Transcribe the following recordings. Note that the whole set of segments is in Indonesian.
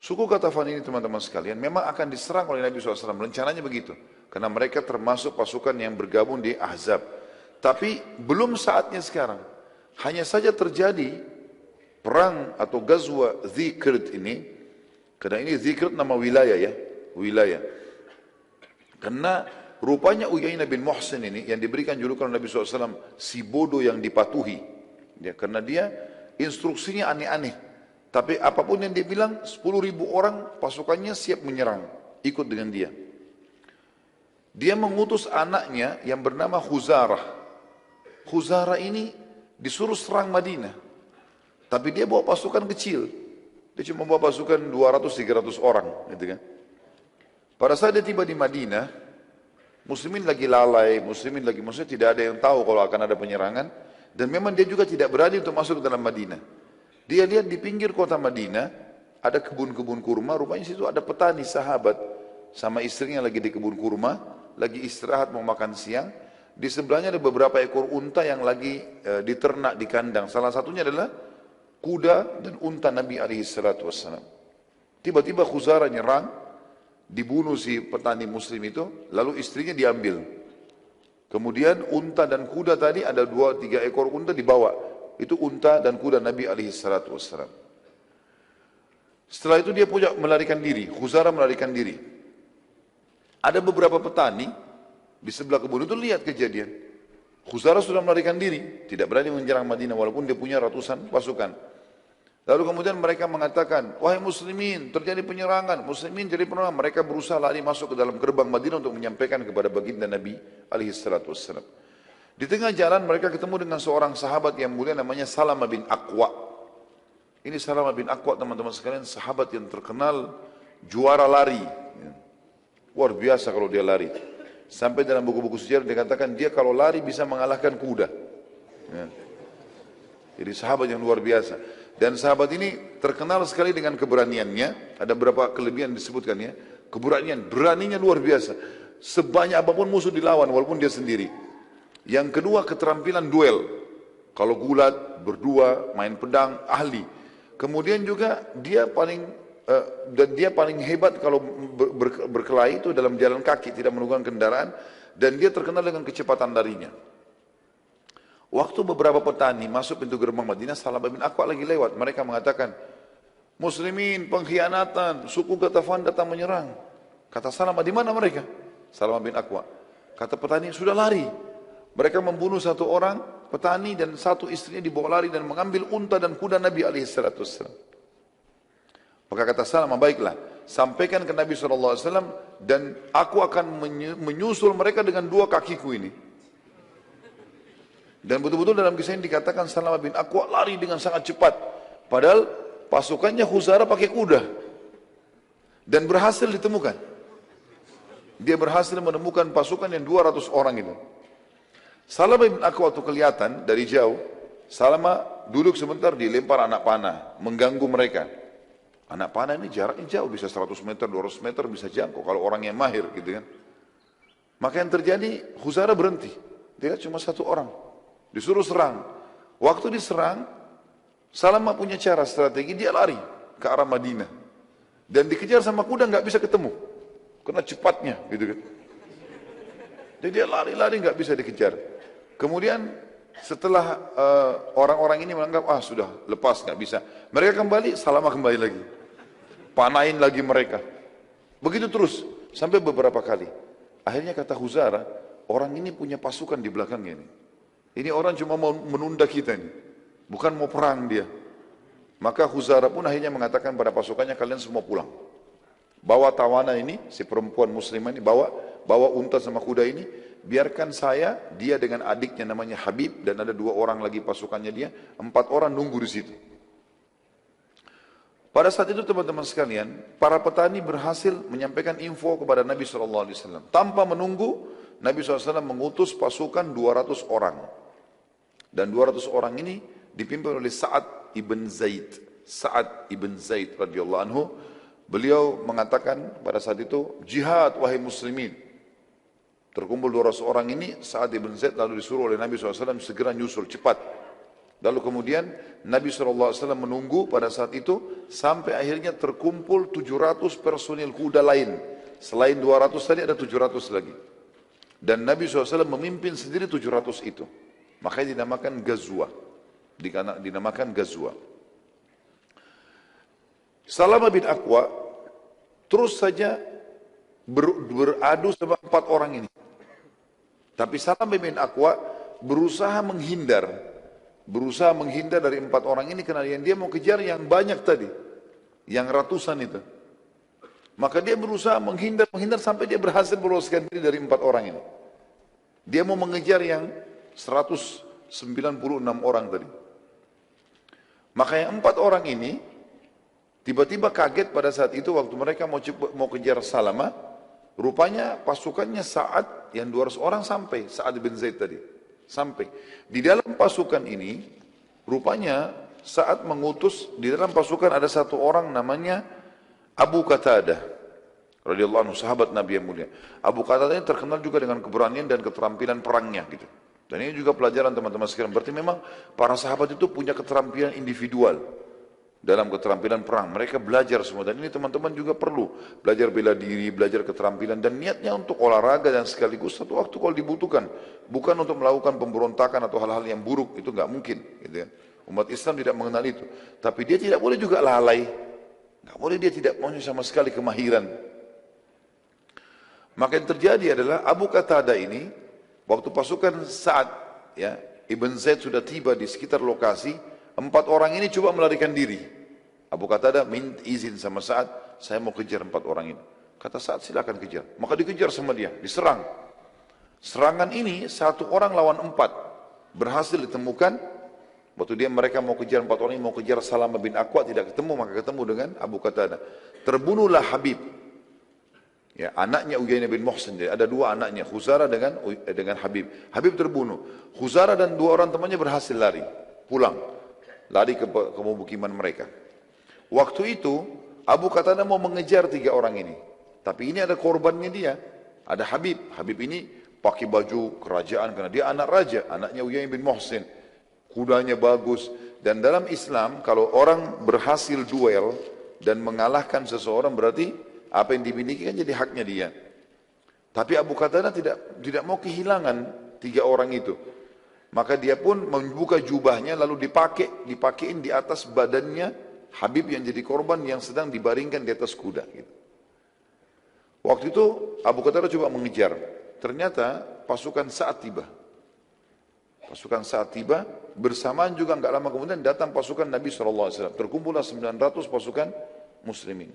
Suku Ghatafan ini teman-teman sekalian memang akan diserang oleh Nabi SAW. Rencananya begitu. Karena mereka termasuk pasukan yang bergabung di Ahzab. Tapi belum saatnya sekarang. Hanya saja terjadi perang atau Ghazwa Dzikrt ini. Karena ini Dzikrt nama wilayah ya. Wilayah. Karena rupanya Uyainah bin Muhsin ini yang diberikan julukan Nabi SAW si bodoh yang dipatuhi. Ya, karena dia instruksinya aneh-aneh. Tapi apapun yang dia bilang, 10.000 orang pasukannya siap menyerang, ikut dengan dia. Dia mengutus anaknya yang bernama Khuzarah. Khuzarah ini disuruh serang Madinah. Tapi dia bawa pasukan kecil. Dia cuma bawa pasukan 200-300 orang. Gitu kan. Pada saat dia tiba di Madinah, muslimin lagi lalai, maksudnya tidak ada yang tahu kalau akan ada penyerangan. Dan memang dia juga tidak berani untuk masuk ke dalam Madinah. Dia lihat di pinggir kota Madinah, ada kebun-kebun kurma, rupanya situ ada petani sahabat, sama istrinya lagi di kebun kurma, lagi istirahat mau makan siang, di sebelahnya ada beberapa ekor unta yang lagi diternak di kandang, salah satunya adalah kuda dan unta Nabi SAW. Tiba-tiba Khuzarah nyerang, dibunuh si petani muslim itu, lalu istrinya diambil. Kemudian unta dan kuda tadi, ada 2-3 ekor unta dibawa. Itu unta dan kuda Nabi SAW. Setelah itu dia punya melarikan diri, Khuzarah melarikan diri. Ada beberapa petani di sebelah kebun itu lihat kejadian. Khuzarah sudah melarikan diri, tidak berani menyerang Madinah walaupun dia punya ratusan pasukan. Lalu kemudian mereka mengatakan, wahai muslimin, terjadi penyerangan, muslimin jadi penyerangan. Mereka berusaha lari masuk ke dalam gerbang Madinah untuk menyampaikan kepada baginda Nabi SAW. Di tengah jalan mereka ketemu dengan seorang sahabat yang mulia namanya Salamah bin Aqwa. Ini Salamah bin Aqwa teman-teman sekalian, sahabat yang terkenal juara lari. Luar biasa kalau dia lari. Sampai dalam buku-buku sejarah dikatakan dia kalau lari bisa mengalahkan kuda. Jadi sahabat yang luar biasa. Dan sahabat ini terkenal sekali dengan keberaniannya. Ada beberapa kelebihan disebutkan ya. Keberanian, beraninya luar biasa. Sebanyak apapun musuh dilawan walaupun dia sendiri. Yang kedua keterampilan duel. Kalau gulat, berdua, main pedang, ahli. Kemudian juga dia paling hebat kalau berkelahi itu dalam jalan kaki, tidak menggunakan kendaraan. Dan dia terkenal dengan kecepatan larinya. Waktu beberapa petani masuk pintu gerbang Madinah, Salamah bin Aqwa lagi lewat. Mereka mengatakan, muslimin, pengkhianatan, suku Ghatafan datang menyerang. Kata Salamah, di mana mereka? Salamah bin Aqwa. Kata petani, sudah lari. Mereka membunuh satu orang petani dan satu istrinya dibawa lari dan mengambil unta dan kuda Nabi SAW. Maka kata Salamah, baiklah, sampaikan ke Nabi SAW dan aku akan menyusul mereka dengan 2 kakiku ini. Dan betul-betul dalam kisah ini dikatakan Salamah bin Aqwa lari dengan sangat cepat. Padahal pasukannya Khuzarah pakai kuda. Dan berhasil ditemukan. Dia berhasil menemukan pasukan yang 200 orang itu. Salamah bin Aqwa waktu kelihatan dari jauh, Salamah duduk sebentar dilempar anak panah, mengganggu mereka. Anak panah ini jaraknya jauh, bisa 100 meter, 200 meter bisa jangkau kalau orang yang mahir gitu kan. Maka yang terjadi, Khuzarah berhenti. Dia cuma 1 orang. Disuruh serang. Waktu diserang, Salamah punya cara strategi, dia lari ke arah Madinah. Dan dikejar sama kuda nggak bisa ketemu. Karena cepatnya gitu kan. Jadi dia lari-lari nggak bisa dikejar. Kemudian setelah orang-orang ini menganggap, sudah lepas nggak bisa. Mereka kembali, Salamah kembali lagi. Panahin lagi mereka. Begitu terus, sampai beberapa kali. Akhirnya kata Khuzarah, orang ini punya pasukan di belakangnya ini. Ini orang cuma mau menunda kita ini. Bukan mau perang dia. Maka Khuzarah pun akhirnya mengatakan pada pasukannya, kalian semua pulang. Bawa tawanan ini, si perempuan muslimah ini, bawa unta sama kuda ini, biarkan saya, dia dengan adiknya namanya Habib, dan ada 2 orang lagi pasukannya dia, 4 orang nunggu di situ. Pada saat itu teman-teman sekalian, para petani berhasil menyampaikan info kepada Nabi SAW. Tanpa menunggu, Nabi SAW mengutus pasukan 200 orang. Dan 200 orang ini dipimpin oleh Sa'ad ibn Zaid. Sa'ad ibn Zaid radhiyallahu anhu. Beliau mengatakan pada saat itu, jihad wahai muslimin. Terkumpul 200 orang ini, Sa'ad ibn Zaid lalu disuruh oleh Nabi SAW segera nyusul cepat. Lalu kemudian Nabi SAW menunggu pada saat itu sampai akhirnya terkumpul 700 personil kuda lain. Selain 200 tadi ada 700 lagi. Dan Nabi SAW memimpin sendiri 700 itu. Makanya dinamakan Ghazwah. Dinamakan Ghazwah. Salamah bin Aqwa terus saja beradu sama 4 orang ini. Tapi Salamah bin Aqwa berusaha menghindar dari 4 orang ini karena yang dia mau kejar yang banyak tadi, yang ratusan itu. Maka dia berusaha menghindar sampai dia berhasil meloloskan diri dari 4 orang ini. Dia mau mengejar yang 196 orang tadi. Maka yang 4 orang ini tiba-tiba kaget pada saat itu waktu mereka mau kejar Salamah, rupanya pasukannya Sa'ad yang 200 orang sampai, Sa'ad bin Zaid tadi, sampai. Di dalam pasukan ini, rupanya Sa'ad mengutus, di dalam pasukan ada satu orang namanya Abu Qatadah, radhiyallahu anhu, sahabat Nabi yang mulia. Abu Qatadah ini terkenal juga dengan keberanian dan keterampilan perangnya gitu. Dan ini juga pelajaran teman-teman sekalian, berarti memang para sahabat itu punya keterampilan individual dalam keterampilan perang. Mereka belajar semua, dan ini teman-teman juga perlu belajar bela diri, belajar keterampilan, dan niatnya untuk olahraga dan sekaligus satu waktu kalau dibutuhkan, bukan untuk melakukan pemberontakan atau hal-hal yang buruk, itu nggak mungkin gitu ya. Umat Islam tidak mengenal itu, tapi dia tidak boleh juga lalai, nggak boleh dia tidak punya sama sekali kemahiran. Maka yang terjadi adalah Abu Qatadah ini waktu pasukan Sa'ad ya Ibn Zaid sudah tiba di sekitar lokasi, 4 orang ini coba melarikan diri. Abu Qatadah minta izin sama Sa'ad, saya mau kejar 4 orang ini. Kata Sa'ad, silakan kejar. Maka dikejar sama dia, diserang. Serangan ini 1 orang lawan 4 berhasil ditemukan. Waktu mereka mau kejar 4 orang ini, mau kejar Salamah bin Aqwa, tidak ketemu, maka ketemu dengan Abu Qatadah. Terbunuhlah Habib, ya, anaknya Uyainah bin Muhsin. Ada 2 anaknya, Khuzarah dengan Habib. Habib terbunuh. Khuzarah dan 2 orang temannya berhasil lari, pulang, lari ke pemukiman mereka. Waktu itu Abu Qatadah mau mengejar 3 orang ini, tapi ini ada korbannya dia, ada Habib. Habib ini pakai baju kerajaan karena dia anak raja, anaknya Uyainah bin Muhsin, kudanya bagus. Dan dalam Islam kalau orang berhasil duel dan mengalahkan seseorang berarti apa yang dimiliki kan jadi haknya dia. Tapi Abu Qatadah tidak mau kehilangan 3 orang itu. Maka dia pun membuka jubahnya lalu dipakein di atas badannya Habib yang jadi korban yang sedang dibaringkan di atas kuda gitu. Waktu itu Abu Qatadah coba mengejar. Ternyata pasukan Sa'ad tiba. Pasukan Sa'ad tiba, bersamaan juga enggak lama kemudian datang pasukan Nabi SAW. Terkumpullah 900 pasukan muslimin.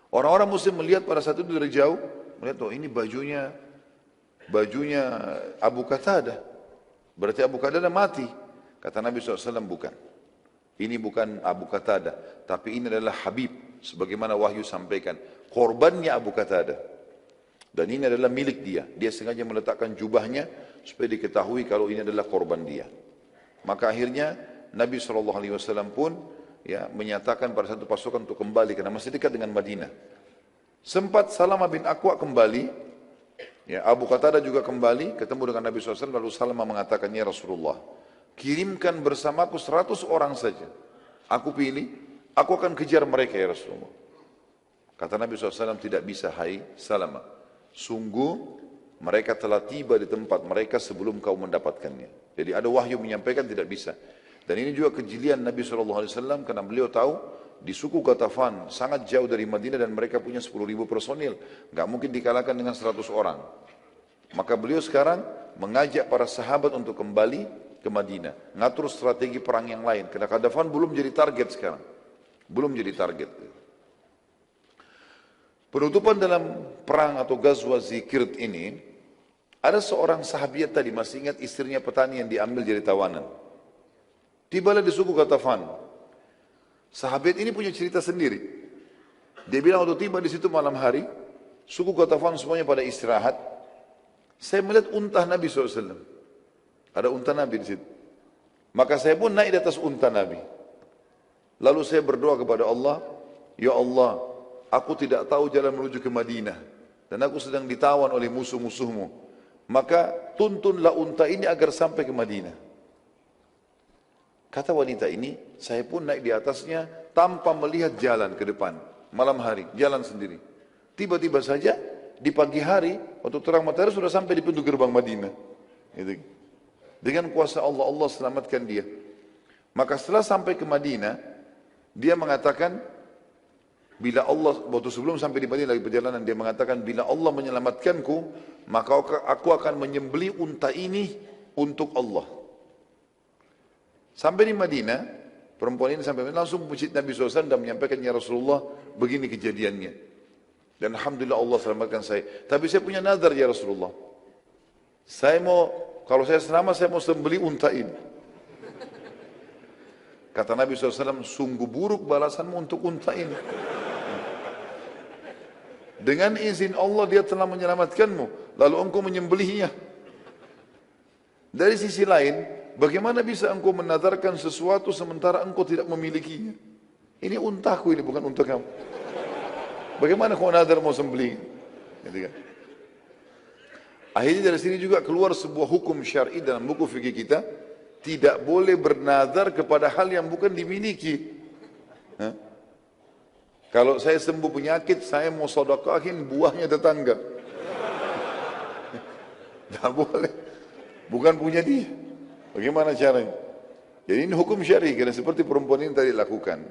Orang-orang muslim melihat pada saat itu dari jauh, melihat, oh ini bajunya Abu Qatadah. Berarti Abu Qatadah mati. Kata Nabi SAW, bukan. Ini bukan Abu Qatadah, tapi ini adalah Habib. Sebagaimana wahyu sampaikan, korbannya Abu Qatadah. Dan ini adalah milik dia. Dia sengaja meletakkan jubahnya supaya diketahui kalau ini adalah korban dia. Maka akhirnya Nabi SAW pun ya menyatakan pada satu pasukan untuk kembali karena masih dekat dengan Madinah. Sempat Salamah bin Aqwa kembali, ya Abu Qatadah juga kembali ketemu dengan Nabi SAW, lalu Salamah mengatakan, ya Rasulullah, kirimkan bersamaku 100 orang saja. Aku pilih, aku akan kejar mereka ya Rasulullah. Kata Nabi SAW, tidak bisa hai Salamah. Sungguh mereka telah tiba di tempat mereka sebelum kau mendapatkannya. Jadi ada wahyu menyampaikan tidak bisa. Dan ini juga kejelian Nabi SAW karena beliau tahu di suku Ghatafan sangat jauh dari Madinah dan mereka punya 10.000 personil. Nggak mungkin dikalahkan dengan 100 orang. Maka beliau sekarang mengajak para sahabat untuk kembali ke Madinah. Ngatur strategi perang yang lain. Karena Ghatafan belum jadi target sekarang. Belum jadi target. Penutupan dalam perang atau Ghazwah Zikirt ini, ada seorang sahabiat tadi, masih ingat istrinya petani yang diambil jadi tawanan. Tibalah di suku Ghatafan. Sahabat ini punya cerita sendiri. Dia bilang waktu tiba di situ malam hari, suku Ghatafan semuanya pada istirahat. Saya melihat unta Nabi SAW. Ada unta Nabi di situ. Maka saya pun naik di atas unta Nabi. Lalu saya berdoa kepada Allah, ya Allah, aku tidak tahu jalan menuju ke Madinah. Dan aku sedang ditawan oleh musuh-musuhmu. Maka tuntunlah unta ini agar sampai ke Madinah. Kata wanita ini, saya pun naik di atasnya tanpa melihat jalan ke depan. Malam hari, jalan sendiri. Tiba-tiba saja di pagi hari, waktu terang matahari sudah sampai di pintu gerbang Madinah. Gitu. Dengan kuasa Allah, Allah selamatkan dia. Maka setelah sampai ke Madinah, dia mengatakan, bila Allah, waktu sebelum sampai di Madinah lagi perjalanan, dia mengatakan, bila Allah menyelamatkanku, maka aku akan menyembelih unta ini untuk Allah. Sampai di Madinah, perempuan ini sampai langsung masjid Nabi SAW dan menyampaikan, ya Rasulullah, begini kejadiannya. Dan Alhamdulillah Allah selamatkan saya. Tapi saya punya nazar ya Rasulullah. Saya mau, kalau saya selamat, saya mau sembelih unta ini. Kata Nabi SAW, sungguh buruk balasanmu untuk unta ini. Dengan izin Allah dia telah menyelamatkanmu, lalu engkau menyembelihnya. Dari sisi lain, bagaimana bisa engkau menazarkan sesuatu sementara engkau tidak memilikinya? Ini untaku, ini bukan unta kamu. Bagaimana kau nazar mau sembelih? Gitu kan? Akhirnya dari sini juga keluar sebuah hukum syar'i dalam buku fikih kita, tidak boleh bernazar kepada hal yang bukan dimiliki. Hah? Kalau saya sembuh penyakit, saya mau sedekahin buahnya tetangga. Tidak boleh. Bukan punya dia. Bagaimana caranya? Jadi ini hukum syar'i, karena seperti perempuan ini tadi lakukan.